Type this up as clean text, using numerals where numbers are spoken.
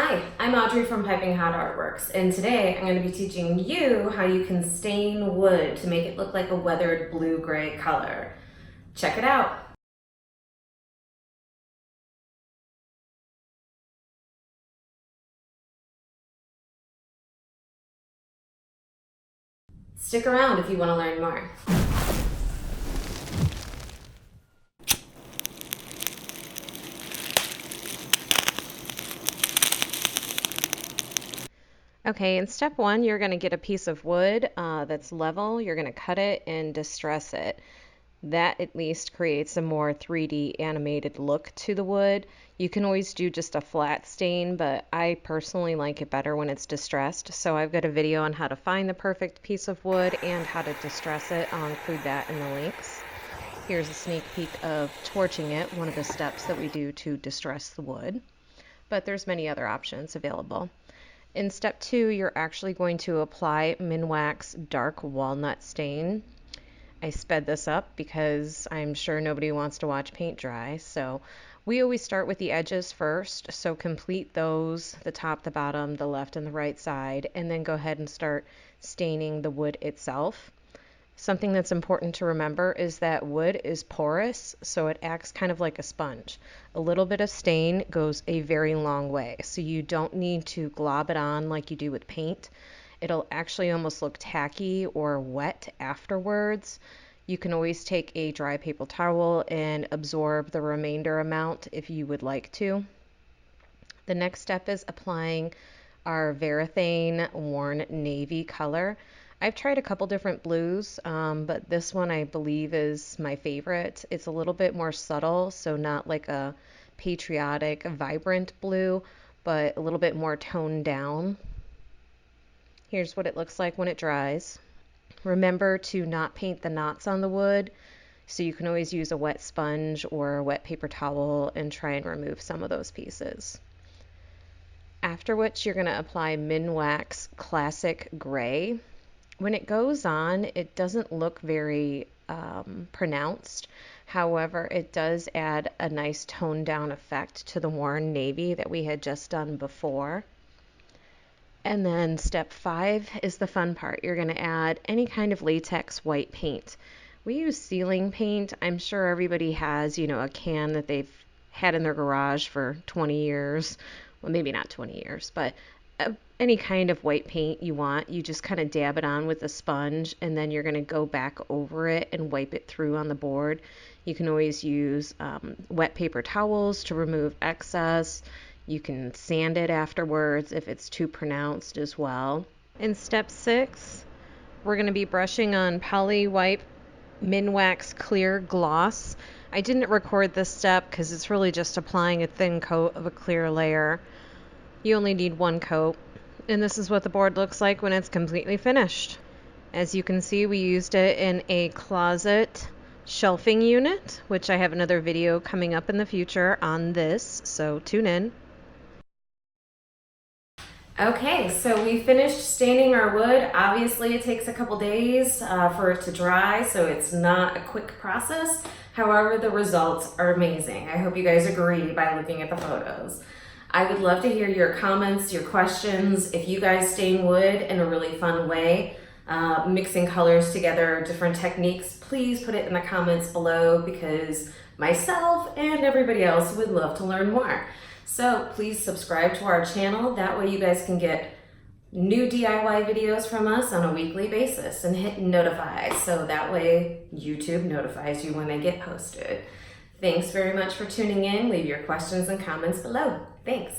Hi, I'm Audrey from Piping Hot Artworks, and today I'm going to be teaching you how you can stain wood to make it look like a weathered blue-gray color. Check it out. Stick around if you want to learn more. Okay, in step one, you're going to get a piece of wood that's level. You're going to cut it and distress it. That at least creates a more 3D animated look to the wood. You can always do just a flat stain, but I personally like it better when it's distressed. So I've got a video on how to find the perfect piece of wood and how to distress it. I'll include that in the links. Here's a sneak peek of torching it, one of the steps that we do to distress the wood. But there's many other options available. In step two, you're actually going to apply Minwax dark walnut stain. I sped this up because I'm sure nobody wants to watch paint dry. So we always start with the edges first. So complete those, the top, the bottom, the left and the right side, and then go ahead and start staining the wood itself. Something that's important to remember is that wood is porous, so it acts kind of like a sponge. A little bit of stain goes a very long way, so you don't need to glob it on like you do with paint. It'll actually almost look tacky or wet afterwards. You can always take a dry paper towel and absorb the remainder amount if you would like to. The next step is applying our Varathane Worn Navy color. I've tried a couple different blues, but this one I believe is my favorite. It's a little bit more subtle, so not like a patriotic, vibrant blue, but a little bit more toned down. Here's what it looks like when it dries. Remember to not paint the knots on the wood, so you can always use a wet sponge or a wet paper towel and try and remove some of those pieces. After which you're going to apply Minwax Classic Gray. When it goes on, it doesn't look very pronounced. However, it does add a nice toned down effect to the worn navy that we had just done before. And then step 5 is the fun part. You're going to add any kind of latex white paint. We use ceiling paint. I'm sure everybody has, a can that they've had in their garage for 20 years. Well, maybe not 20 years, but any kind of white paint you want, you just kind of dab it on with a sponge, and then you're going to go back over it and wipe it through on the board. You can always use wet paper towels to remove excess. You can sand it afterwards if it's too pronounced as well. In step 6, we're going to be brushing on Polywipe Minwax Clear Gloss. I didn't record this step because it's really just applying a thin coat of a clear layer. You only need one coat, and this is what the board looks like when it's completely finished. As you can see, we used it in a closet shelving unit, which I have another video coming up in the future on this, so tune in. Okay, so we finished staining our wood. Obviously, it takes a couple days for it to dry, so it's not a quick process. However, the results are amazing. I hope you guys agree by looking at the photos. I would love to hear your comments, your questions. If you guys stain wood in a really fun way, mixing colors together, different techniques, please put it in the comments below because myself and everybody else would love to learn more. So please subscribe to our channel. That way you guys can get new DIY videos from us on a weekly basis and hit notify. So that way YouTube notifies you when they get posted. Thanks very much for tuning in. Leave your questions and comments below. Thanks.